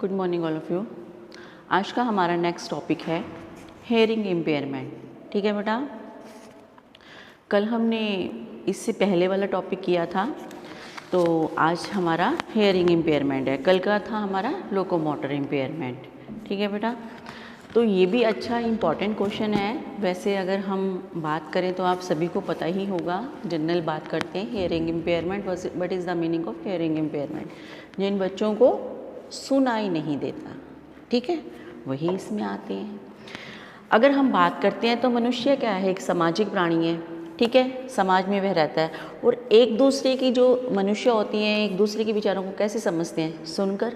Good morning all of you. आज का हमारा नेक्स्ट टॉपिक है हेयरिंग इम्पेयरमेंट। ठीक है बेटा, कल हमने इससे पहले वाला टॉपिक किया था, तो आज हमारा हेयरिंग इम्पेयरमेंट है। कल का था हमारा लोकोमोटर इम्पेयरमेंट। ठीक है बेटा, तो ये भी अच्छा इम्पॉर्टेंट क्वेश्चन है। वैसे अगर हम बात करें तो आप सभी को पता ही होगा, जनरल बात करते हैं hearing impairment. What is the meaning of hearing impairment? जिन बच्चों को सुनाई नहीं देता, ठीक है, वही इसमें आते हैं। अगर हम बात करते हैं तो मनुष्य क्या है, एक सामाजिक प्राणी है। ठीक है, समाज में वह रहता है और एक दूसरे की जो मनुष्य होती हैं एक दूसरे के विचारों को कैसे समझते हैं? सुनकर।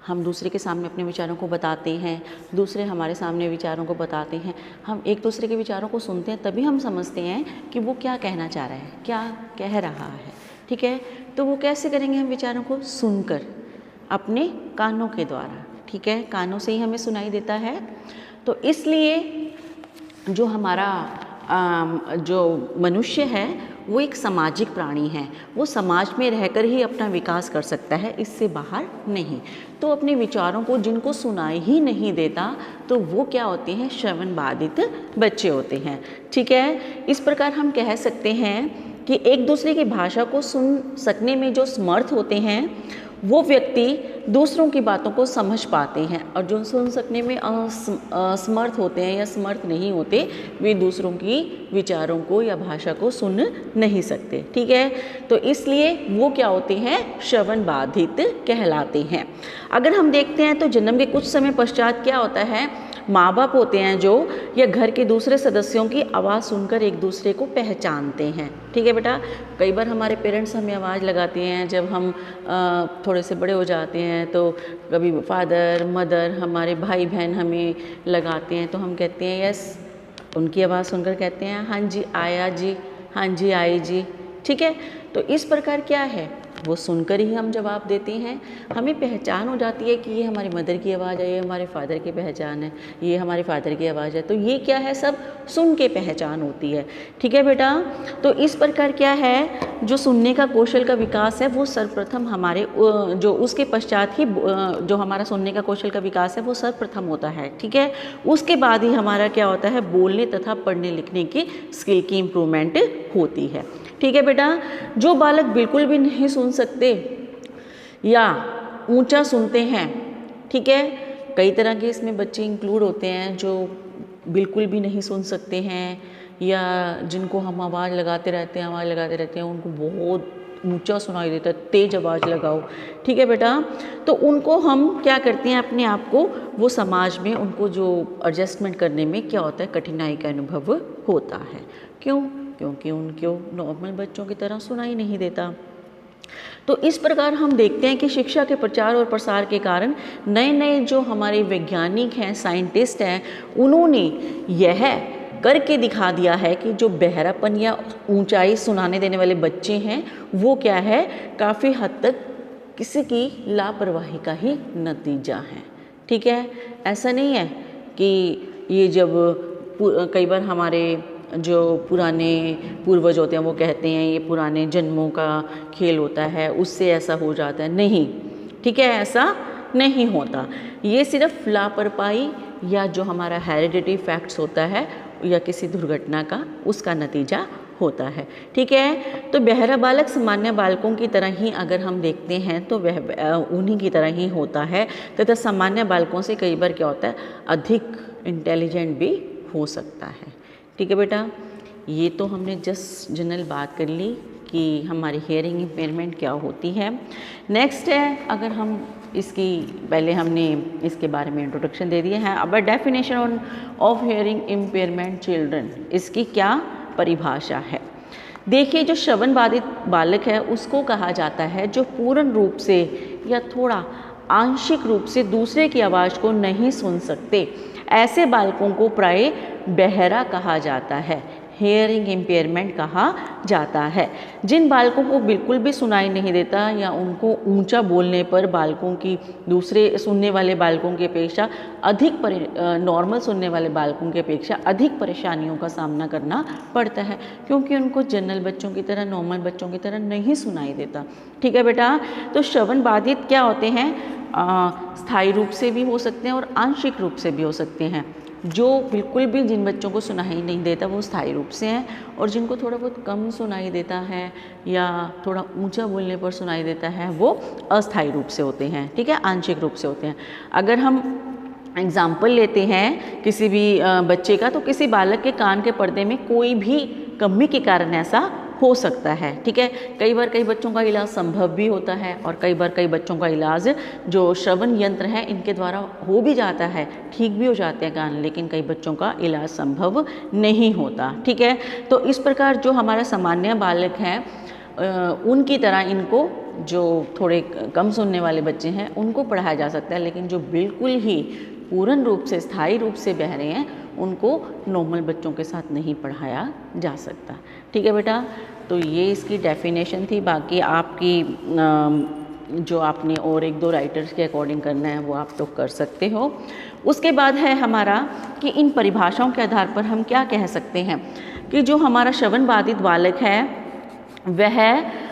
हम दूसरे के सामने अपने विचारों को बताते हैं, दूसरे हमारे सामने विचारों को बताते हैं। हम एक दूसरे के विचारों को सुनते हैं, तभी हम समझते हैं कि वो क्या कहना चाह रहा है, क्या कह रहा है। ठीक है, तो वो कैसे करेंगे? हम विचारों को सुनकर, अपने कानों के द्वारा। ठीक है, कानों से ही हमें सुनाई देता है। तो इसलिए जो हमारा जो मनुष्य है वो एक सामाजिक प्राणी है। वो समाज में रहकर ही अपना विकास कर सकता है, इससे बाहर नहीं। तो अपने विचारों को जिनको सुनाई ही नहीं देता तो वो क्या होते हैं? श्रवण बाधित बच्चे होते हैं। ठीक है, इस प्रकार हम कह सकते हैं कि एक दूसरे की भाषा को सुन सकने में जो समर्थ होते हैं वो व्यक्ति दूसरों की बातों को समझ पाते हैं, और जो सुन सकने में असमर्थ होते हैं या समर्थ नहीं होते, वे दूसरों की विचारों को या भाषा को सुन नहीं सकते। ठीक है, तो इसलिए वो क्या होते हैं? श्रवण बाधित कहलाते हैं। अगर हम देखते हैं तो जन्म के कुछ समय पश्चात क्या होता है, माँ बाप होते हैं जो, या घर के दूसरे सदस्यों की आवाज़ सुनकर एक दूसरे को पहचानते हैं। ठीक है बेटा, कई बार हमारे पेरेंट्स हमें आवाज़ लगाते हैं जब हम थोड़े से बड़े हो जाते हैं, तो कभी फादर मदर हमारे भाई बहन हमें लगाते हैं, तो हम कहते हैं यस, उनकी आवाज़ सुनकर कहते हैं हाँ जी आया जी, हाँ जी आई जी। ठीक है, तो इस प्रकार क्या है, वो सुनकर ही हम जवाब देते हैं। हमें पहचान हो जाती है कि ये हमारी मदर की आवाज़ है, ये हमारे फादर की पहचान है, ये हमारे फादर की आवाज़ है। तो ये क्या है, सब सुन के पहचान होती है। ठीक है बेटा, तो इस प्रकार क्या है, जो सुनने का कौशल का विकास है वो सर्वप्रथम हमारे जो उसके पश्चात ही जो हमारा सुनने का कौशल का विकास है वो सर्वप्रथम होता है। ठीक है, उसके बाद ही हमारा क्या होता है, बोलने तथा पढ़ने लिखने की स्किल की इम्प्रूवमेंट होती है। ठीक है बेटा, जो बालक बिल्कुल भी नहीं सुन सकते या ऊंचा सुनते हैं, ठीक है, कई तरह के इसमें बच्चे इंक्लूड होते हैं जो बिल्कुल भी नहीं सुन सकते हैं, या जिनको हम आवाज़ लगाते रहते हैं उनको बहुत ऊंचा सुनाई देता है, तेज आवाज़ लगाओ। ठीक है बेटा, तो उनको हम क्या करते हैं, अपने आप को वो समाज में उनको जो एडजस्टमेंट करने में क्या होता है, कठिनाई का अनुभव होता है। क्यों? क्योंकि उनको नॉर्मल बच्चों की तरह सुनाई नहीं देता। तो इस प्रकार हम देखते हैं कि शिक्षा के प्रचार और प्रसार के कारण नए नए जो हमारे वैज्ञानिक हैं, साइंटिस्ट हैं, उन्होंने यह करके दिखा दिया है कि जो बहरापन या ऊंचाई सुनाने देने वाले बच्चे हैं वो क्या है, काफ़ी हद तक किसी की लापरवाही का ही नतीजा है। ठीक है, ऐसा नहीं है कि ये जब कई बार हमारे जो पुराने पूर्वज होते हैं वो कहते हैं ये पुराने जन्मों का खेल होता है, उससे ऐसा हो जाता है। नहीं, ठीक है, ऐसा नहीं होता। ये सिर्फ लापरवाही या जो हमारा हेरिडिटी फैक्ट्स होता है या किसी दुर्घटना का, उसका नतीजा होता है। ठीक है, तो बहरा बालक सामान्य बालकों की तरह ही अगर हम देखते हैं तो वह उन्हीं की तरह ही होता है, तथा सामान्य बालकों से कई बार क्या होता है, अधिक इंटेलिजेंट भी हो सकता है। ठीक है बेटा, ये तो हमने जस्ट जनरल बात कर ली कि हमारी हेयरिंग इम्पेयरमेंट क्या होती है। नेक्स्ट है, अगर हम इसकी पहले हमने इसके बारे में इंट्रोडक्शन दे दिए हैं। अब definition of hearing impairment children, इसकी क्या परिभाषा है? देखिए, जो श्रवण बाधित बालक है उसको कहा जाता है जो पूर्ण रूप से या थोड़ा आंशिक रूप से दूसरे की आवाज़ को नहीं सुन सकते। ऐसे बालकों को प्राय बहरा कहा जाता है, हेयरिंग इम्पेयरमेंट कहा जाता है। जिन बालकों को बिल्कुल भी सुनाई नहीं देता या उनको ऊंचा बोलने पर बालकों की दूसरे सुनने वाले बालकों की अपेक्षा अधिक नॉर्मल सुनने वाले बालकों की अपेक्षा अधिक परेशानियों का सामना करना पड़ता है, क्योंकि उनको जनरल बच्चों की तरह, नॉर्मल बच्चों की तरह नहीं सुनाई देता। ठीक है बेटा, तो श्रवण बाधित क्या होते हैं? स्थायी रूप से भी हो सकते हैं और आंशिक रूप से भी हो सकते हैं। जो बिल्कुल भी जिन बच्चों को सुनाई नहीं देता वो स्थायी रूप से हैं, और जिनको थोड़ा बहुत कम सुनाई देता है या थोड़ा ऊंचा बोलने पर सुनाई देता है वो अस्थायी रूप से होते हैं, ठीक है, आंशिक रूप से होते हैं। अगर हम एग्जाम्पल लेते हैं किसी भी बच्चे का, तो किसी बालक के कान के पर्दे में कोई भी कमी के कारण ऐसा हो सकता है, ठीक है। कई बार कई बच्चों का इलाज संभव भी होता है, और कई बार कई बच्चों का इलाज जो श्रवण यंत्र है इनके द्वारा हो भी जाता है, ठीक भी हो जाते हैं कान, लेकिन कई बच्चों का इलाज संभव नहीं होता, ठीक है। तो इस प्रकार जो हमारा सामान्य बालक हैं उनकी तरह इनको जो थोड़े कम सुनने वाले बच्चे हैं उनको पढ़ाया जा सकता है, लेकिन जो बिल्कुल ही पूर्ण रूप से स्थायी रूप से बह रहे हैं उनको नॉर्मल बच्चों के साथ नहीं पढ़ाया जा सकता, ठीक है बेटा। तो ये इसकी डेफिनेशन थी। बाकी आपकी जो आपने और एक दो राइटर्स के अकॉर्डिंग करना है वो आप तो कर सकते हो। उसके बाद है हमारा कि इन परिभाषाओं के आधार पर हम क्या कह सकते हैं कि जो हमारा श्रवण बाधित बालक है वह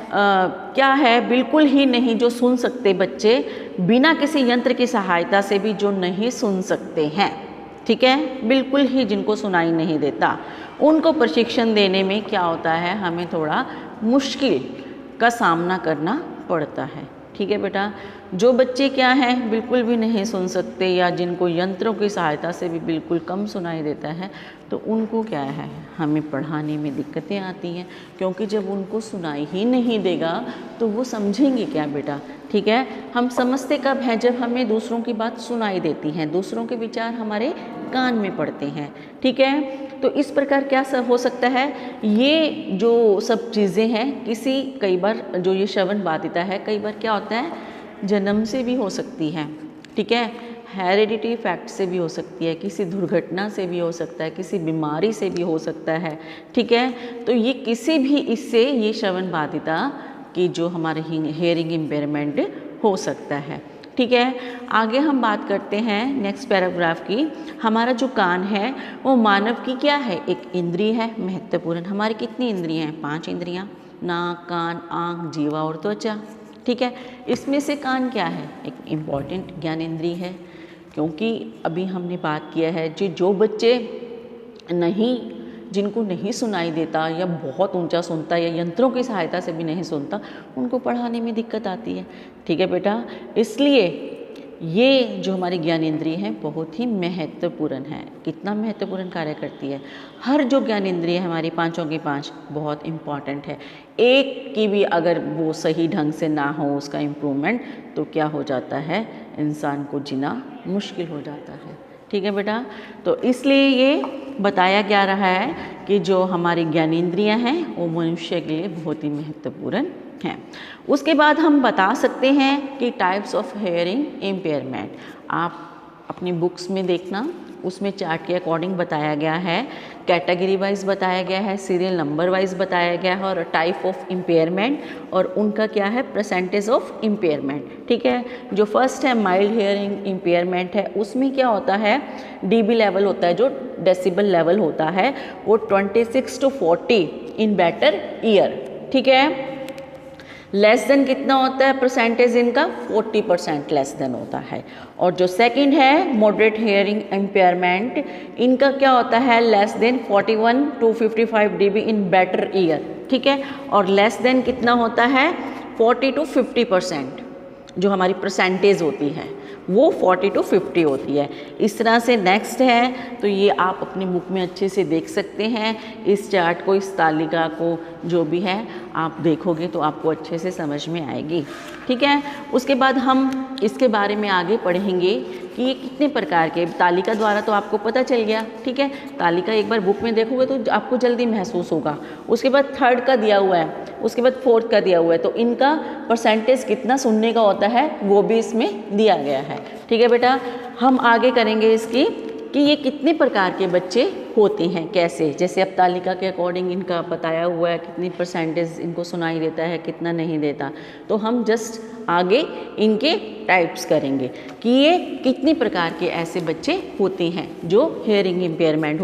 क्या है, बिल्कुल ही नहीं जो सुन सकते बच्चे, बिना किसी यंत्र की सहायता से भी जो नहीं सुन सकते हैं, ठीक है, बिल्कुल ही जिनको सुनाई नहीं देता, उनको प्रशिक्षण देने में क्या होता है, हमें थोड़ा मुश्किल का सामना करना पड़ता है, ठीक है बेटा। जो बच्चे क्या हैं बिल्कुल भी नहीं सुन सकते या जिनको यंत्रों की सहायता से भी बिल्कुल कम सुनाई देता है, तो उनको क्या है, हमें पढ़ाने में दिक्कतें आती हैं, क्योंकि जब उनको सुनाई ही नहीं देगा तो वो समझेंगे क्या बेटा, ठीक है। हम समझते कब हैं, जब हमें दूसरों की बात सुनाई देती है, दूसरों के विचार हमारे कान में पड़ते हैं, ठीक है। तो इस प्रकार क्या सब हो सकता है, ये जो सब चीज़ें हैं किसी कई बार जो ये श्रवण बाधिता है कई बार क्या होता है जन्म से भी हो सकती है, ठीक है, हेरिडिटी फैक्ट से भी हो सकती है, किसी दुर्घटना से भी हो सकता है, किसी बीमारी से भी हो सकता है, ठीक है। तो ये किसी भी इससे ये श्रवण बाधिता की जो हमारे हेयरिंग इम्पेयरमेंट हो सकता है, ठीक है। आगे हम बात करते हैं नेक्स्ट पैराग्राफ की। हमारा जो कान है वो मानव की क्या है, एक इंद्रिय है, महत्वपूर्ण। हमारी कितनी इंद्रियां हैं, 5 इंद्रियां, नाक, कान, आँख, जीवा और त्वचा, ठीक है। इसमें से कान क्या है, एक इम्पॉर्टेंट ज्ञानेंद्रिय है, क्योंकि अभी हमने बात किया है जो बच्चे जिनको नहीं सुनाई देता या बहुत ऊंचा सुनता या यंत्रों की सहायता से भी नहीं सुनता, उनको पढ़ाने में दिक्कत आती है, ठीक है बेटा। इसलिए ये जो हमारी ज्ञानेंद्रिय है बहुत ही महत्वपूर्ण है। कितना महत्वपूर्ण कार्य करती है, हर जो ज्ञानेंद्रिय है हमारी पांचों की पांच बहुत इम्पॉर्टेंट है। एक की भी अगर वो सही ढंग से ना हो उसका इम्प्रूवमेंट, तो क्या हो जाता है, इंसान को जीना मुश्किल हो जाता है, ठीक है बेटा। तो इसलिए ये बताया जा रहा है कि जो हमारी ज्ञानेंद्रियां हैं वो मनुष्य के लिए बहुत ही महत्वपूर्ण हैं। उसके बाद हम बता सकते हैं कि टाइप्स ऑफ हेयरिंग इम्पेयरमेंट, आप अपनी बुक्स में देखना, उसमें चार्ट के अकॉर्डिंग बताया गया है, कैटेगरी वाइज बताया गया है, सीरियल नंबर वाइज बताया गया है, और टाइप ऑफ इम्पेयरमेंट और उनका क्या है परसेंटेज ऑफ इम्पेयरमेंट, ठीक है। जो फर्स्ट है माइल्ड हेयरिंग इम्पेयरमेंट है, उसमें क्या होता है डीबी लेवल होता है, जो डेसिबल लेवल होता है वो 26 to 40 इन बेटर ईयर, ठीक है। लेस देन कितना होता है परसेंटेज इनका, 40% लेस देन होता है। और जो सेकंड है मॉडरेट हेयरिंग इम्पेयरमेंट, इनका क्या होता है less than 41 to 55 dB in better year, ठीक है। और लेस देन कितना होता है 40 to 50%, जो हमारी परसेंटेज होती है वो 40 to 50 होती है। इस तरह से नेक्स्ट है, तो ये आप अपनी बुक में अच्छे से देख सकते हैं इस चार्ट को, इस तालिका को, जो भी है आप देखोगे तो आपको अच्छे से समझ में आएगी, ठीक है। उसके बाद हम इसके बारे में आगे पढ़ेंगे कि ये कितने प्रकार के, तालिका द्वारा तो आपको पता चल गया, ठीक है, तालिका एक बार बुक में देखोगे तो आपको जल्दी महसूस होगा। उसके बाद थर्ड का दिया हुआ है, उसके बाद फोर्थ का दिया हुआ है, तो इनका परसेंटेज कितना सुनने का होता है वो भी इसमें दिया गया है, ठीक है बेटा। हम आगे करेंगे इसकी कि ये कितने प्रकार के बच्चे होते हैं कैसे, जैसे अब तालिका के अकॉर्डिंग इनका बताया हुआ है कितनी परसेंटेज इनको सुनाई देता है, कितना नहीं देता। तो हम जस्ट आगे इनके टाइप्स करेंगे कि ये कितनी प्रकार के ऐसे बच्चे होते हैं जो हेयरिंग इम्पेयरमेंट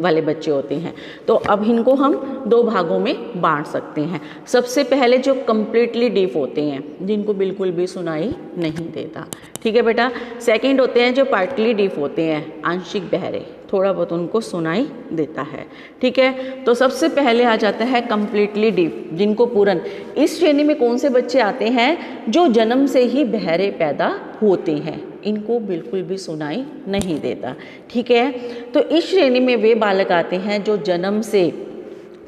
वाले बच्चे होते हैं। तो अब इनको हम दो भागों में बांट सकते हैं। सबसे पहले जो कम्प्लीटली डीफ होते हैं, जिनको बिल्कुल भी सुनाई नहीं देता, ठीक है बेटा। सेकंड होते हैं जो पार्टली डीफ होते हैं, आंशिक बहरे, थोड़ा बहुत उनको सुनाई देता है, ठीक है। तो सबसे पहले आ जाता है कम्प्लीटली डीफ, जिनको पूरन। इस श्रेणी में कौन से बच्चे आते हैं जो जन्म से ही बहरे पैदा होते हैं, इनको बिल्कुल भी सुनाई नहीं देता, ठीक है। तो इस श्रेणी में वे बालक आते हैं जो जन्म से,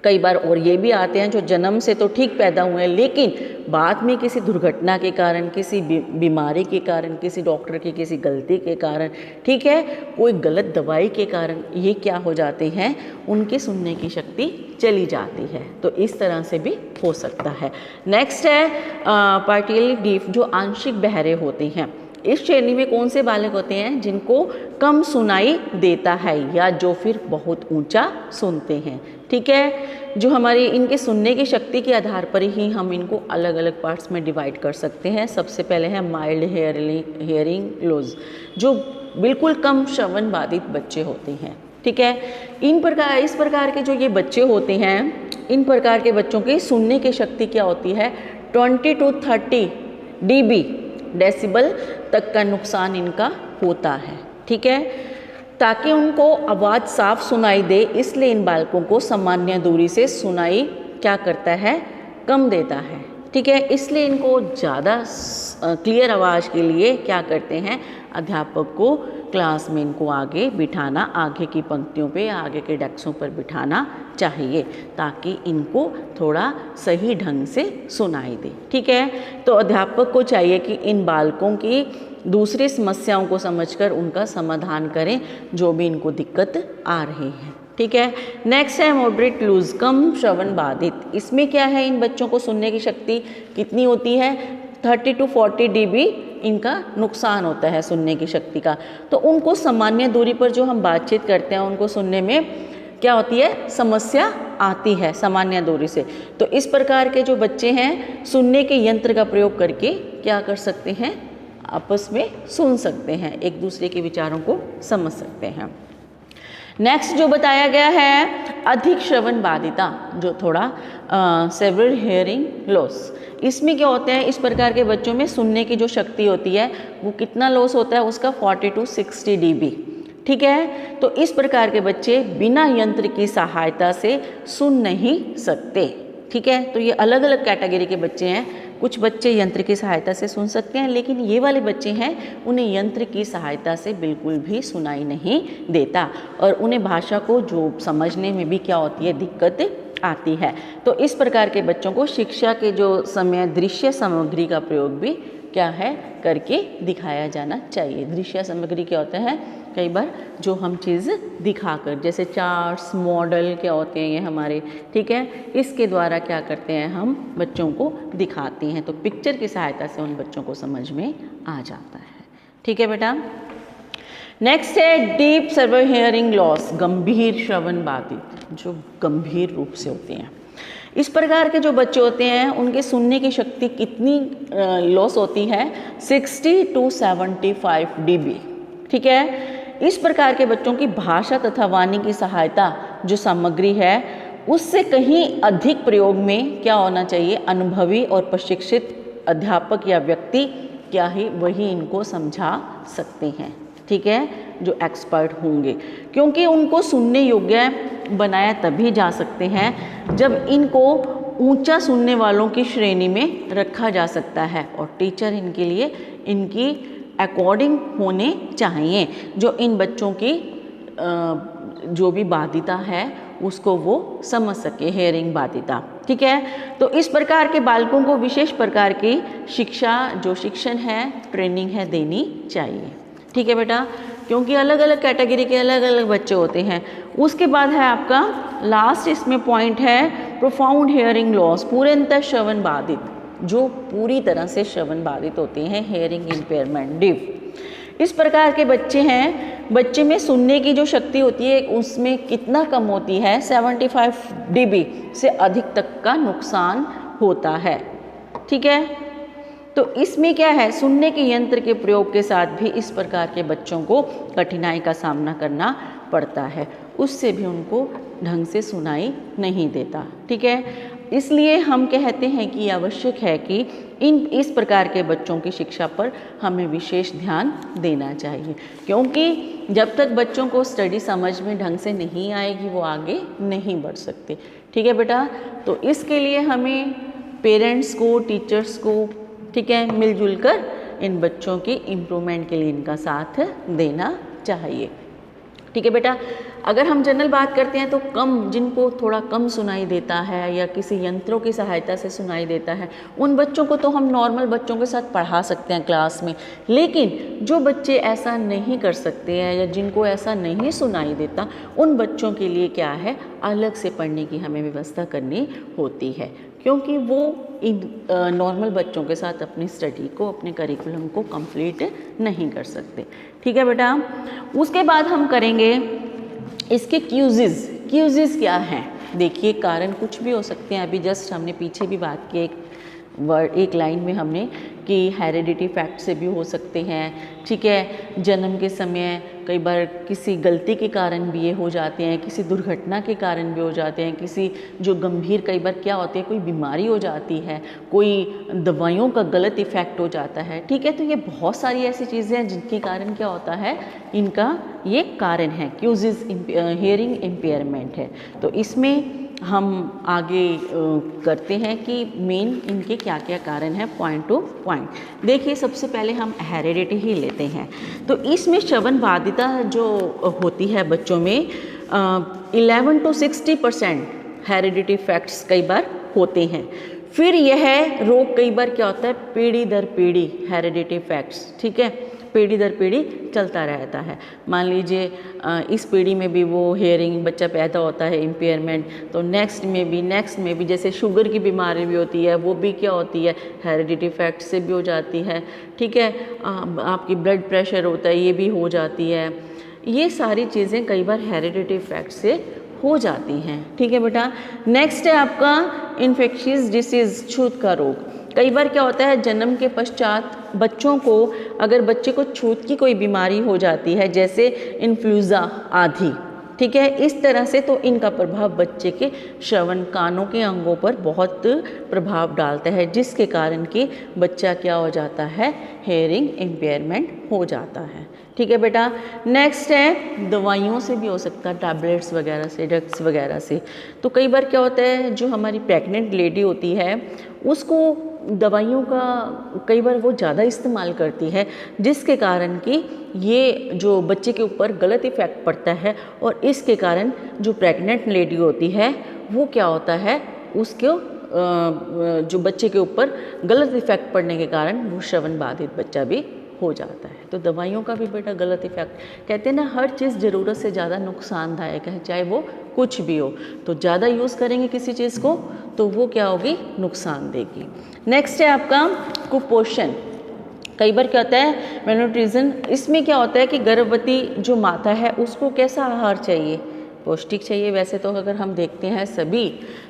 कई बार और ये भी आते हैं जो जन्म से तो ठीक पैदा हुए हैं, लेकिन बाद में किसी दुर्घटना के कारण, किसी बीमारी के कारण, किसी डॉक्टर की किसी गलती के कारण, ठीक है, कोई गलत दवाई के कारण ये क्या हो जाते हैं, उनकी सुनने की शक्ति चली जाती है। तो इस तरह से भी हो सकता है। नेक्स्ट है पार्टियली डीफ, जो आंशिक बहरे होते हैं। इस श्रेणी में कौन से बालक होते हैं जिनको कम सुनाई देता है या जो फिर बहुत ऊंचा सुनते हैं, ठीक है। जो हमारी इनके सुनने की शक्ति के आधार पर ही हम इनको अलग अलग पार्ट्स में डिवाइड कर सकते हैं। सबसे पहले है माइल्ड हेयरिंग लॉस, जो बिल्कुल कम श्रवण बाधित बच्चे होते हैं, ठीक है। इस प्रकार के जो ये बच्चे होते हैं, इन प्रकार के बच्चों की सुनने की शक्ति क्या होती है, 20 to 30 dB डेसिबल तक का नुकसान इनका होता है, ठीक है। ताकि उनको आवाज़ साफ सुनाई दे, इसलिए इन बालकों को सामान्य दूरी से सुनाई क्या करता है, कम देता है, ठीक है। इसलिए इनको ज़्यादा क्लियर आवाज़ के लिए क्या करते हैं, अध्यापक को क्लास में इनको आगे बिठाना, आगे की पंक्तियों पे, आगे के डेस्कों पर बिठाना चाहिए, ताकि इनको थोड़ा सही ढंग से सुनाई दे, ठीक है। तो अध्यापक को चाहिए कि इन बालकों की दूसरी समस्याओं को समझकर उनका समाधान करें, जो भी इनको दिक्कत आ रही है, ठीक है। नेक्स्ट है मॉडरेट लूज, कम श्रवण बाधित। इसमें क्या है, इन बच्चों को सुनने की शक्ति कितनी होती है, 30 to 40 dB इनका नुकसान होता है सुनने की शक्ति का। तो उनको सामान्य दूरी पर जो हम बातचीत करते हैं, उनको सुनने में क्या होती है, समस्या आती है सामान्य दूरी से। तो इस प्रकार के जो बच्चे हैं, सुनने के यंत्र का प्रयोग करके क्या कर सकते हैं, आपस में सुन सकते हैं, एक दूसरे के विचारों को समझ सकते हैं। नेक्स्ट जो बताया गया है, अधिक श्रवण बाधिता, जो थोड़ा सेवरल हेयरिंग लॉस। इसमें क्या होता है, इस प्रकार के बच्चों में सुनने की जो शक्ति होती है वो कितना लॉस होता है, उसका 40 to 60 dB, ठीक है। तो इस प्रकार के बच्चे बिना यंत्र की सहायता से सुन नहीं सकते, ठीक है। तो ये अलग अलग कैटेगरी के बच्चे हैं। कुछ बच्चे यंत्र की सहायता से सुन सकते हैं, लेकिन ये वाले बच्चे हैं उन्हें यंत्र की सहायता से बिल्कुल भी सुनाई नहीं देता, और उन्हें भाषा को जो समझने में भी क्या होती है, दिक्कत आती है। तो इस प्रकार के बच्चों को शिक्षा के जो समय दृश्य सामग्री का प्रयोग भी क्या है, करके दिखाया जाना चाहिए। दृश्य सामग्री क्या होता है, कई बार जो हम चीज़ दिखाकर, जैसे चार्ट्स, मॉडल क्या होते हैं ये हमारे, ठीक है, इसके द्वारा क्या करते हैं, हम बच्चों को दिखाते हैं। तो पिक्चर की सहायता से उन बच्चों को समझ में आ जाता है, ठीक है बेटा। नेक्स्ट है डीप सर्वर हियरिंग लॉस, गंभीर श्रवण बाधित, जो गंभीर रूप से होते हैं। इस प्रकार के जो बच्चे होते हैं, उनके सुनने की शक्ति कितनी लॉस होती है, 60 to 75 dB, ठीक है। इस प्रकार के बच्चों की भाषा तथा वाणी की सहायता जो सामग्री है, उससे कहीं अधिक प्रयोग में क्या होना चाहिए, अनुभवी और प्रशिक्षित अध्यापक या व्यक्ति क्या ही वही इनको समझा सकते हैं, ठीक है, जो एक्सपर्ट होंगे। क्योंकि उनको सुनने योग्य बनाया तभी जा सकते हैं जब इनको ऊंचा सुनने वालों की श्रेणी में रखा जा सकता है, और टीचर इनके लिए इनकी अकॉर्डिंग होने चाहिए, जो इन बच्चों की जो भी बाधिता है उसको वो समझ सके, हेयरिंग बाधिता, ठीक है। तो इस प्रकार के बालकों को विशेष प्रकार की शिक्षा, जो शिक्षण है, ट्रेनिंग है, देनी चाहिए, ठीक है बेटा। क्योंकि अलग अलग कैटेगरी के अलग अलग बच्चे होते हैं। उसके बाद है आपका लास्ट इसमें पॉइंट है प्रोफाउंड हेयरिंग लॉस, पूर्णतः श्रवण बाधित, जो पूरी तरह से श्रवण बाधित होते हैं, हेयरिंग इम्पेयरमेंट, डिफ। इस प्रकार के बच्चे हैं बच्चे में सुनने की जो शक्ति होती है उसमें कितना कम होती है, 75 dB से अधिक तक का नुकसान होता है। ठीक है, तो इसमें क्या है, सुनने के यंत्र के प्रयोग के साथ भी इस प्रकार के बच्चों को कठिनाई का सामना करना पड़ता है, उससे भी उनको ढंग से सुनाई नहीं देता। ठीक है, इसलिए हम कहते हैं कि आवश्यक है कि इस प्रकार के बच्चों की शिक्षा पर हमें विशेष ध्यान देना चाहिए, क्योंकि जब तक बच्चों को स्टडी समझ में ढंग से नहीं आएगी वो आगे नहीं बढ़ सकते। ठीक है बेटा, तो इसके लिए हमें पेरेंट्स को, टीचर्स को, ठीक है, मिलजुल कर इन बच्चों की इम्प्रूवमेंट के लिए इनका साथ देना चाहिए। ठीक है बेटा, अगर हम जनरल बात करते हैं तो जिनको थोड़ा कम सुनाई देता है या किसी यंत्रों की सहायता से सुनाई देता है, उन बच्चों को तो हम नॉर्मल बच्चों के साथ पढ़ा सकते हैं क्लास में। लेकिन जो बच्चे ऐसा नहीं कर सकते हैं या जिनको ऐसा नहीं सुनाई देता, उन बच्चों के लिए क्या है, अलग से पढ़ने की हमें व्यवस्था करनी होती है, क्योंकि वो इन नॉर्मल बच्चों के साथ अपनी स्टडी को, अपने करिकुलम को कंप्लीट नहीं कर सकते। ठीक है बेटा, उसके बाद हम करेंगे इसके क्यूजेस क्या हैं। देखिए, कारण कुछ भी हो सकते हैं। अभी जस्ट हमने पीछे भी बात की एक लाइन में हमने कि हेरिडिटी फैक्ट से भी हो सकते हैं। ठीक है, जन्म के समय कई बार किसी गलती के कारण भी ये हो जाते हैं, किसी दुर्घटना के कारण भी हो जाते हैं, किसी जो गंभीर, कई बार क्या होती है, कोई बीमारी हो जाती है, कोई दवाइयों का गलत इफ़ेक्ट हो जाता है। ठीक है, तो ये बहुत सारी ऐसी चीज़ें हैं जिनके कारण क्या होता है, इनका ये कारण है, क्यूजेस हियरिंग इम्पेयरमेंट है। तो इसमें हम आगे करते हैं कि मेन इनके क्या क्या कारण हैं, पॉइंट टू पॉइंट। देखिए, सबसे पहले हम हेरिडिटी ही लेते हैं। तो इसमें श्रवण बाधिता जो होती है बच्चों में 11 to 60% हेरिडिटी फैक्ट्स कई बार होते हैं। फिर यह रोग कई बार क्या होता है, पीढ़ी दर पीढ़ी हेरिडिटी फैक्ट्स, ठीक है, पीढ़ी दर पीढ़ी चलता रहता है। मान लीजिए इस पीढ़ी में भी वो हेयरिंग बच्चा पैदा होता है इम्पेयरमेंट, तो नेक्स्ट में भी जैसे शुगर की बीमारी भी होती है, वो भी क्या होती है, हेरिडिटी फैक्ट से भी हो जाती है। ठीक है, आपकी ब्लड प्रेशर होता है, ये भी हो जाती है। ये सारी चीज़ें कई बार हेरिडिटी फैक्ट से हो जाती हैं। ठीक है बेटा, नेक्स्ट है आपका इन्फेक्शियस डिसीज़, छूत का रोग। कई बार क्या होता है, जन्म के पश्चात बच्चों को, अगर बच्चे को छूत की कोई बीमारी हो जाती है, जैसे इन्फ्लूएंजा आदि, ठीक है, इस तरह से, तो इनका प्रभाव बच्चे के श्रवण, कानों के अंगों पर बहुत प्रभाव डालता है, जिसके कारण कि बच्चा क्या हो जाता है, हेयरिंग इम्पेयरमेंट हो जाता है। ठीक है बेटा, नेक्स्ट है दवाइयों से भी हो सकता है, टैबलेट्स वगैरह से, ड्रग्स वगैरह से। तो कई बार क्या होता है, जो हमारी प्रेग्नेंट लेडी होती है उसको दवाइयों का कई बार वो ज़्यादा इस्तेमाल करती है, जिसके कारण कि ये जो बच्चे के ऊपर गलत इफ़ेक्ट पड़ता है, और इसके कारण जो प्रेग्नेंट लेडी होती है वो क्या होता है, उसको जो बच्चे के ऊपर गलत इफ़ेक्ट पड़ने के कारण वो श्रवण बाधित बच्चा भी हो जाता है। तो दवाइयों का भी बेटा गलत इफ़ेक्ट, कहते हैं ना, हर चीज़ ज़रूरत से ज़्यादा नुकसानदायक है, चाहे वो कुछ भी हो। तो ज़्यादा यूज़ करेंगे किसी चीज़ को तो वो क्या होगी, नुकसान देगी। नेक्स्ट है आपका कुपोषण। कई बार क्या होता है, मैलन्यूट्रिशन। इसमें क्या होता है कि गर्भवती जो माता है उसको कैसा आहार चाहिए, पौष्टिक चाहिए। वैसे तो अगर हम देखते हैं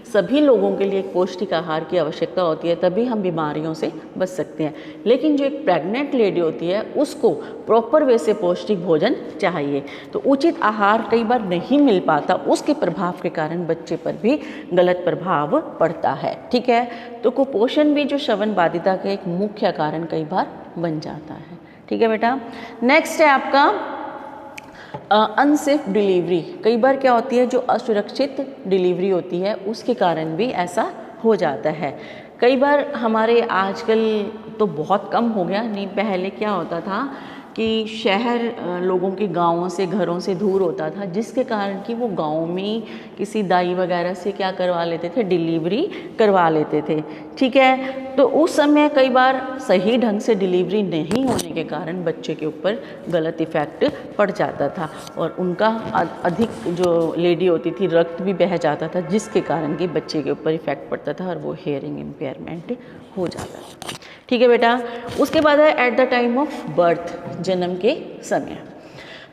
सभी लोगों के लिए एक पौष्टिक आहार की आवश्यकता होती है, तभी हम बीमारियों से बच सकते हैं। लेकिन जो एक प्रेग्नेंट लेडी होती है उसको प्रॉपर वे से पौष्टिक भोजन चाहिए, तो उचित आहार कई बार नहीं मिल पाता, उसके प्रभाव के कारण बच्चे पर भी गलत प्रभाव पड़ता है। ठीक है, तो कुपोषण भी जो श्रवण बाधिता का एक मुख्य कारण कई बार बन जाता है। ठीक है बेटा, नेक्स्ट है आपका अनसेफ डिलीवरी। कई बार क्या होती है, जो असुरक्षित डिलीवरी होती है उसके कारण भी ऐसा हो जाता है। कई बार हमारे आजकल तो बहुत कम हो गया, नहीं पहले क्या होता था कि शहर लोगों के गाँवों से, घरों से दूर होता था, जिसके कारण कि वो गाँव में किसी दाई वगैरह से क्या करवा लेते थे, डिलीवरी करवा लेते थे। ठीक है, तो उस समय कई बार सही ढंग से डिलीवरी नहीं होने के कारण बच्चे के ऊपर गलत इफ़ेक्ट पड़ जाता था, और उनका अधिक जो लेडी होती थी रक्त भी बह जाता था, जिसके कारण कि बच्चे के ऊपर इफ़ेक्ट पड़ता था और वो हेयरिंग इम्पेयरमेंट हो जाता था। ठीक है बेटा, उसके बाद है at the time of birth, जन्म के समय।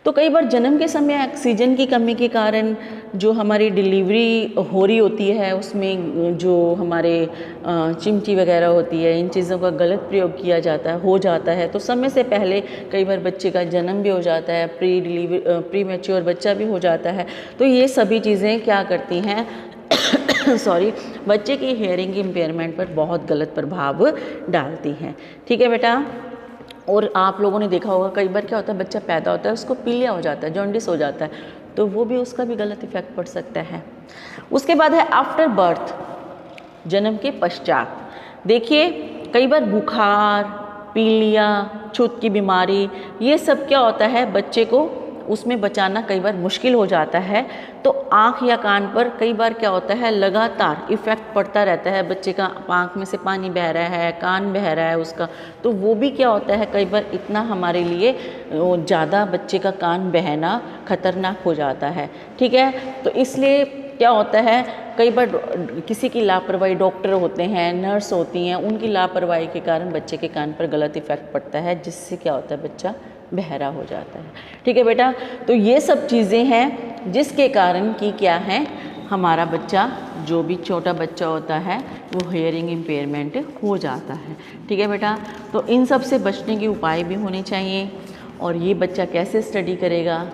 तो कई बार जन्म के समय ऑक्सीजन की कमी के कारण जो हमारी डिलीवरी हो रही होती है उसमें जो हमारे चिमटी वगैरह होती है, इन चीज़ों का गलत प्रयोग किया जाता है, हो जाता है, तो समय से पहले कई बार बच्चे का जन्म भी हो जाता है, प्री मैच्योर बच्चा भी हो जाता है। तो ये सभी चीज़ें क्या करती हैं सॉरी, बच्चे की हेयरिंग इम्पेयरमेंट पर बहुत गलत प्रभाव डालती हैं। ठीक है बेटा। और आप लोगों ने देखा होगा कई बार क्या होता है, बच्चा पैदा होता है उसको पीलिया हो जाता है, जॉन्डिस हो जाता है, तो वो भी उसका भी गलत इफेक्ट पड़ सकता है। उसके बाद है आफ्टर बर्थ, जन्म के पश्चात। देखिए कई बार बुखार, पीलिया, छूत की बीमारी, ये सब क्या होता है, बच्चे को उसमें बचाना कई बार मुश्किल हो जाता है। तो आँख या कान पर कई बार क्या होता है, लगातार इफ़ेक्ट पड़ता रहता है, बच्चे का आँख में से पानी बह रहा है, कान बह रहा है उसका, तो वो भी क्या होता है, कई बार इतना हमारे लिए ज़्यादा बच्चे का कान बहना खतरनाक हो जाता है। ठीक है, तो इसलिए क्या होता है, कई बार किसी की लापरवाही, डॉक्टर होते हैं, नर्स होती हैं, उनकी लापरवाही के कारण बच्चे के कान पर गलत इफ़ेक्ट पड़ता है, जिससे क्या होता है, बच्चा बहरा हो जाता है। ठीक है बेटा, तो ये सब चीज़ें हैं जिसके कारण कि क्या है, हमारा बच्चा, जो भी छोटा बच्चा होता है, वो हेयरिंग इम्पेयरमेंट हो जाता है। ठीक है बेटा, तो इन सब से बचने के उपाय भी होने चाहिए। और ये बच्चा कैसे स्टडी करेगा,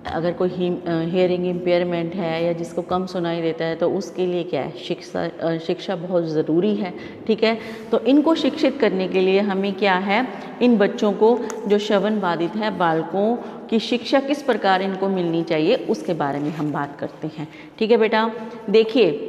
अगर कोई हेयरिंग इम्पेयरमेंट है या जिसको कम सुनाई देता है, तो उसके लिए क्या है, शिक्षा बहुत ज़रूरी है। ठीक है, तो इनको शिक्षित करने के लिए हमें क्या है, इन बच्चों को जो श्रवण बाधित है बालकों की शिक्षा किस प्रकार इनको मिलनी चाहिए, उसके बारे में हम बात करते हैं। ठीक है बेटा, देखिए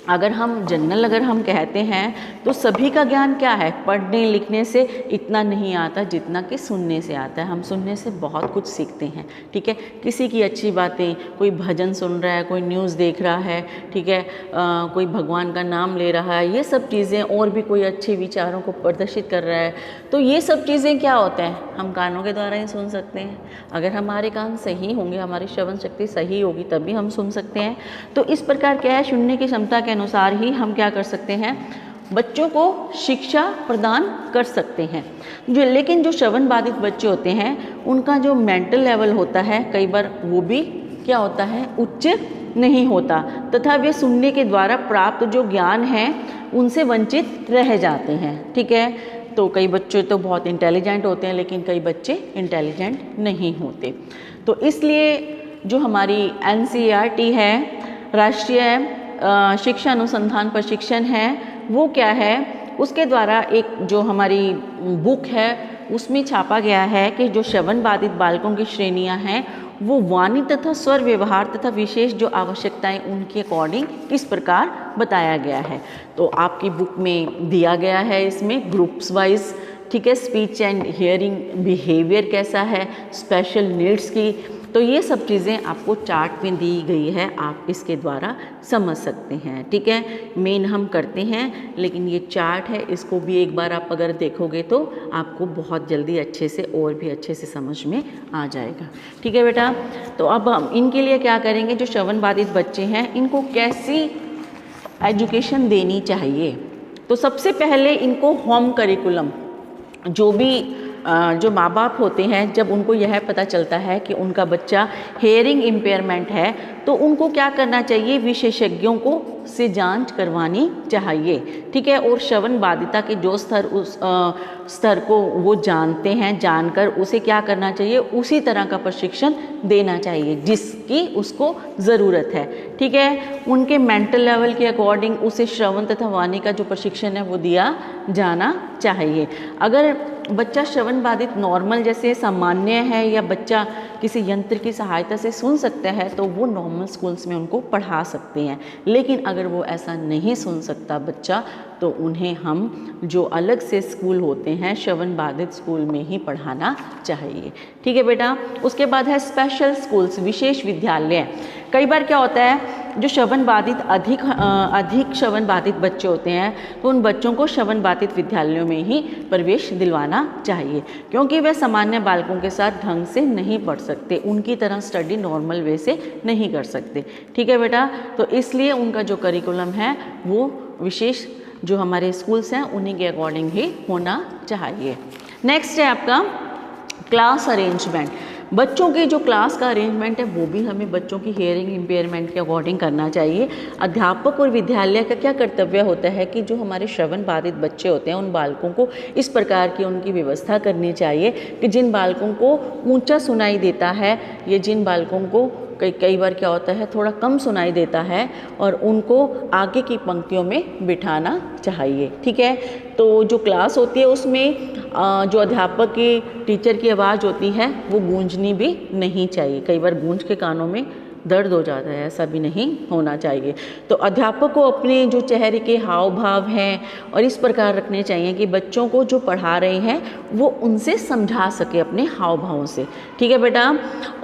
अगर हम कहते हैं तो सभी का ज्ञान क्या है, पढ़ने लिखने से इतना नहीं आता जितना कि सुनने से आता है। हम सुनने से बहुत कुछ सीखते हैं। ठीक है, किसी की अच्छी बातें, कोई भजन सुन रहा है, कोई न्यूज़ देख रहा है, ठीक है, कोई भगवान का नाम ले रहा है, ये सब चीज़ें, और भी कोई अच्छे विचारों को प्रदर्शित कर रहा है, तो ये सब चीज़ें क्या होता है, हम कानों के द्वारा ही सुन सकते हैं। अगर हमारे कान सही होंगे, हमारी श्रवण शक्ति सही होगी, तभी हम सुन सकते हैं। तो इस प्रकार क्या है, सुनने की क्षमता के अनुसार ही हम क्या कर सकते हैं, बच्चों को शिक्षा प्रदान कर सकते हैं। लेकिन जो श्रवण बाधित बच्चे होते हैं, उनका जो मेंटल लेवल होता है, कई बार वो भी क्या होता है, उच्च नहीं होता, तथा वे सुनने के द्वारा प्राप्त जो ज्ञान है उनसे वंचित रह जाते हैं। ठीक है, तो कई बच्चे तो बहुत इंटेलिजेंट होते हैं, लेकिन कई बच्चे इंटेलिजेंट नहीं होते। तो इसलिए जो हमारी NCERT है, राष्ट्रीय शिक्षा अनुसंधान प्रशिक्षण है, वो क्या है, उसके द्वारा एक जो हमारी बुक है उसमें छापा गया है कि जो श्रवण बाधित बालकों की श्रेणियां हैं, वो वाणी तथा स्वर व्यवहार तथा विशेष जो आवश्यकताएं उनके अकॉर्डिंग इस प्रकार बताया गया है। तो आपकी बुक में दिया गया है, इसमें ग्रुप्स वाइज। ठीक है, स्पीच एंड हियरिंग बिहेवियर कैसा है, स्पेशल नीड्स की, तो ये सब चीज़ें आपको चार्ट में दी गई है, आप इसके द्वारा समझ सकते हैं। ठीक है, मेन हम करते हैं, लेकिन ये चार्ट है, इसको भी एक बार आप अगर देखोगे तो आपको बहुत जल्दी अच्छे से और भी अच्छे से समझ में आ जाएगा। ठीक है बेटा, तो अब हम इनके लिए क्या करेंगे, जो श्रवण बाधित बच्चे हैं इनको कैसी एजुकेशन देनी चाहिए। तो सबसे पहले इनको होम करिकुलम, जो माँ बाप होते हैं, जब उनको यह पता चलता है कि उनका बच्चा हेयरिंग इम्पेयरमेंट है, तो उनको क्या करना चाहिए, विशेषज्ञों को से जांच करवानी चाहिए। ठीक है, और श्रवण बाधिता के जो स्तर को वो जानते हैं, जानकर उसे क्या करना चाहिए, उसी तरह का प्रशिक्षण देना चाहिए जिसकी उसको ज़रूरत है। ठीक है, उनके मेंटल लेवल के अकॉर्डिंग उसे श्रवण तथा वाणी का जो प्रशिक्षण है वो दिया जाना चाहिए। अगर बच्चा श्रवण बाधित नॉर्मल जैसे सामान्य है, या बच्चा किसी यंत्र की सहायता से सुन सकता है, तो वो नॉर्मल स्कूल्स में उनको पढ़ा सकते हैं। लेकिन अगर वो ऐसा नहीं सुन सकता बच्चा, तो उन्हें हम जो अलग से स्कूल होते हैं, श्रवण बाधित स्कूल में ही पढ़ाना चाहिए। ठीक है बेटा, उसके बाद है स्पेशल स्कूल्स, विशेष विद्यालय। कई बार क्या होता है, जो श्रवण बाधित अधिक श्रवण बाधित बच्चे होते हैं, तो उन बच्चों को श्रवण बाधित विद्यालयों में ही प्रवेश दिलवाना चाहिए, क्योंकि वे सामान्य बालकों के साथ ढंग से नहीं पढ़ सकते, उनकी तरह स्टडी नॉर्मल वे से नहीं कर सकते। ठीक है बेटा, तो इसलिए उनका जो करिकुलम है वो विशेष जो हमारे स्कूल्स हैं उन्हीं के अकॉर्डिंग ही होना चाहिए। नेक्स्ट है आपका क्लास अरेंजमेंट। बच्चों के जो क्लास का अरेंजमेंट है वो भी हमें बच्चों की हेयरिंग इम्पेयरमेंट के अकॉर्डिंग करना चाहिए। अध्यापक और विद्यालय का क्या कर्तव्य होता है कि जो हमारे श्रवण बाधित बच्चे होते हैं उन बालकों को इस प्रकार की उनकी व्यवस्था करनी चाहिए कि जिन बालकों को ऊंचा सुनाई देता है, ये जिन बालकों को कई बार क्या होता है थोड़ा कम सुनाई देता है, और उनको आगे की पंक्तियों में बिठाना चाहिए। ठीक है, तो जो क्लास होती है उसमें जो अध्यापक की टीचर की आवाज़ होती है वो गूंजनी भी नहीं चाहिए। कई बार गूंज के कानों में दर्द हो जाता है, ऐसा भी नहीं होना चाहिए। तो अध्यापक को अपने जो चेहरे के हाव भाव हैं और इस प्रकार रखने चाहिए कि बच्चों को जो पढ़ा रहे हैं वो उनसे समझा सके अपने हाव भावों से। ठीक है बेटा,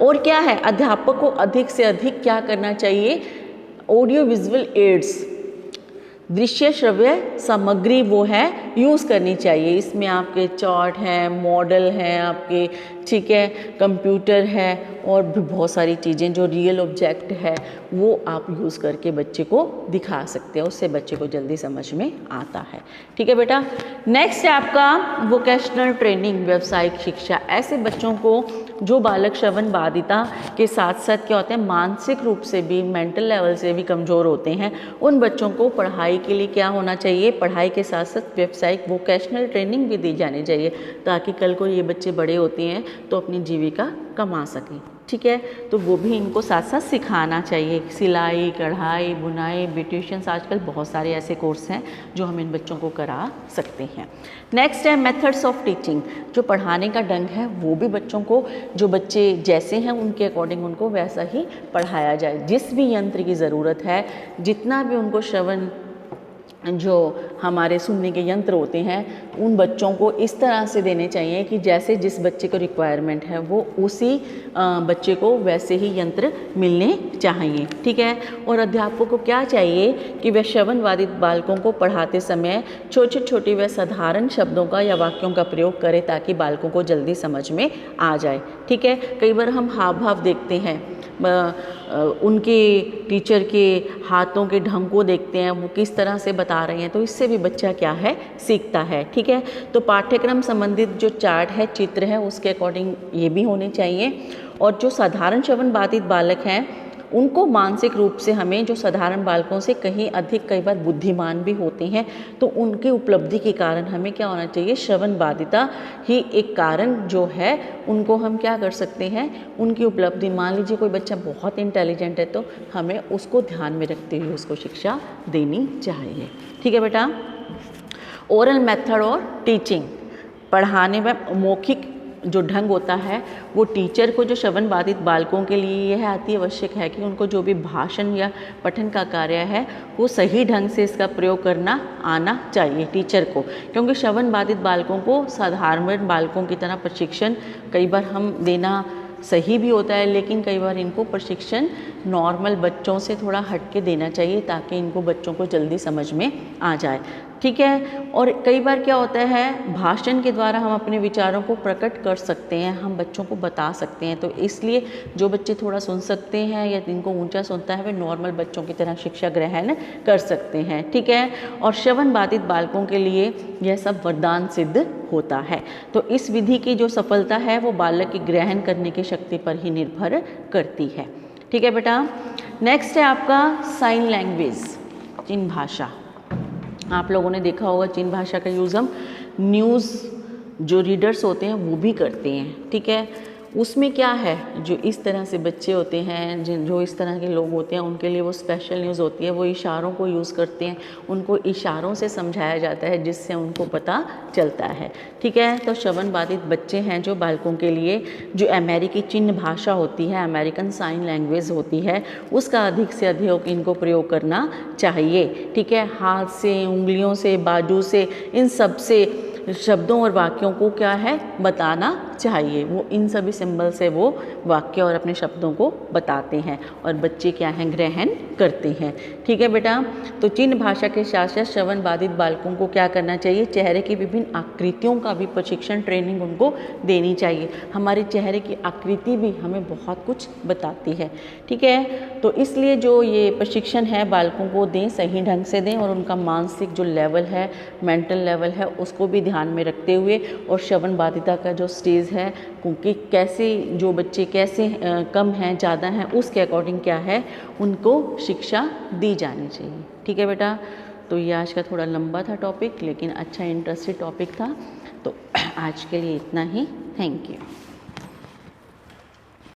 और क्या है, अध्यापक को अधिक से अधिक क्या करना चाहिए, ऑडियो विजुअल एड्स, दृश्य श्रव्य सामग्री वो है यूज़ करनी चाहिए। इसमें आपके चार्ट हैं, मॉडल हैं आपके, ठीक है, कंप्यूटर है और भी बहुत सारी चीज़ें जो रियल ऑब्जेक्ट है वो आप यूज़ करके बच्चे को दिखा सकते हैं, उससे बच्चे को जल्दी समझ में आता है। ठीक है बेटा, नेक्स्ट है आपका वोकेशनल ट्रेनिंग, व्यावसायिक शिक्षा। ऐसे बच्चों को जो बालक श्रवण बाधिता के साथ साथ क्या होते हैं मानसिक रूप से भी, मेंटल लेवल से भी कमज़ोर होते हैं, उन बच्चों को पढ़ाई के लिए क्या होना चाहिए, पढ़ाई के साथ साथ व्यावसायिक वोकेशनल ट्रेनिंग भी दी जानी चाहिए, ताकि कल को ये बच्चे बड़े होते हैं तो अपनी जीविका कमा सकें। ठीक है, तो वो भी इनको साथ साथ सिखाना चाहिए। सिलाई, कढ़ाई, बुनाई, ब्यूटिशियंस, आजकल बहुत सारे ऐसे कोर्स हैं जो हम इन बच्चों को करा सकते हैं। नेक्स्ट है मेथड्स ऑफ टीचिंग, जो पढ़ाने का ढंग है वो भी बच्चों को, जो बच्चे जैसे हैं उनके अकॉर्डिंग उनको वैसा ही पढ़ाया जाए। जिस भी यंत्र की ज़रूरत है, जितना भी उनको श्रवण जो हमारे सुनने के यंत्र होते हैं उन बच्चों को इस तरह से देने चाहिए कि जैसे जिस बच्चे को रिक्वायरमेंट है वो उसी बच्चे को वैसे ही यंत्र मिलने चाहिए। ठीक है, और अध्यापक को क्या चाहिए कि वह श्रवण बाधित बालकों को पढ़ाते समय छोटे छोटे व साधारण शब्दों का या वाक्यों का प्रयोग करें ताकि बालकों को जल्दी समझ में आ जाए। ठीक है, कई बार हम हाव भाव देखते हैं, उनके टीचर के हाथों के ढंग को देखते हैं, वो किस तरह से बता रहे हैं, तो इससे भी बच्चा क्या है सीखता है। ठीक है, तो पाठ्यक्रम संबंधित जो चार्ट है, चित्र है, उसके अकॉर्डिंग ये भी होने चाहिए। और जो साधारण श्रवण बाधित बालक हैं उनको मानसिक रूप से हमें, जो साधारण बालकों से कहीं अधिक कई बार बुद्धिमान भी होते हैं, तो उनकी उपलब्धि के कारण हमें क्या होना चाहिए, श्रवण बाधिता ही एक कारण जो है उनको हम क्या कर सकते हैं, उनकी उपलब्धि, मान लीजिए कोई बच्चा बहुत इंटेलिजेंट है तो हमें उसको ध्यान में रखते हुए उसको शिक्षा देनी चाहिए। ठीक है बेटा, ओरल मेथड और टीचिंग, पढ़ाने में मौखिक जो ढंग होता है वो टीचर को, जो श्रवण बाधित बालकों के लिए यह अति आवश्यक है कि उनको जो भी भाषण या पठन का कार्य है वो सही ढंग से इसका प्रयोग करना आना चाहिए टीचर को, क्योंकि श्रवण बाधित बालकों को साधारण बालकों की तरह प्रशिक्षण कई बार हम देना सही भी होता है, लेकिन कई बार इनको प्रशिक्षण नॉर्मल बच्चों से थोड़ा हट के देना चाहिए ताकि इनको बच्चों को जल्दी समझ में आ जाए। ठीक है, और कई बार क्या होता है भाषण के द्वारा हम अपने विचारों को प्रकट कर सकते हैं, हम बच्चों को बता सकते हैं, तो इसलिए जो बच्चे थोड़ा सुन सकते हैं या जिनको ऊंचा सुनता है वे नॉर्मल बच्चों की तरह शिक्षा ग्रहण कर सकते हैं। ठीक है, और श्रवण बाधित बालकों के लिए यह सब वरदान सिद्ध होता है। तो इस विधि की जो सफलता है वो बालक की ग्रहण करने की शक्ति पर ही निर्भर करती है। ठीक है बेटा, नेक्स्ट है आपका साइन लैंग्वेज, चिन्ह भाषा। आप लोगों ने देखा होगा चिन्ह भाषा का यूज़ हम न्यूज़ जो रीडर्स होते हैं वो भी करते हैं। ठीक है, उसमें क्या है, जो इस तरह से बच्चे होते हैं, जो इस तरह के लोग होते हैं उनके लिए वो स्पेशल न्यूज़ होती है, वो इशारों को यूज़ करते हैं, उनको इशारों से समझाया जाता है जिससे उनको पता चलता है। ठीक है, तो श्रवण बाधित बच्चे हैं जो बालकों के लिए जो अमेरिकी चिन्ह भाषा होती है, अमेरिकन साइन लैंग्वेज होती है, उसका अधिक से अधिक इनको प्रयोग करना चाहिए। ठीक है, हाथ से, उंगलियों से, बाजू से, इन सब से शब्दों और वाक्यों को क्या है बताना चाहिए। वो इन सभी सिंबल से वो वाक्य और अपने शब्दों को बताते हैं और बच्चे क्या हैं ग्रहण करते हैं। ठीक है बेटा, तो चिन्ह भाषा के साथ साथ श्रवण बाधित बालकों को क्या करना चाहिए, चेहरे की विभिन्न आकृतियों का भी प्रशिक्षण ट्रेनिंग उनको देनी चाहिए। हमारे चेहरे की आकृति भी हमें बहुत कुछ बताती है। ठीक है, तो इसलिए जो ये प्रशिक्षण है बालकों को दें, सही ढंग से दें और उनका मानसिक जो लेवल है, मेंटल लेवल है, उसको भी ध्यान में रखते हुए और श्रवण बाधिता का जो स्टेज बेसिस है, क्योंकि कैसे जो बच्चे कैसे कम हैं ज़्यादा हैं उसके अकॉर्डिंग क्या है उनको शिक्षा दी जानी चाहिए। ठीक है बेटा, तो ये आज का थोड़ा लंबा था टॉपिक, लेकिन अच्छा इंटरेस्टिंग टॉपिक था। तो आज के लिए इतना ही। Thank you.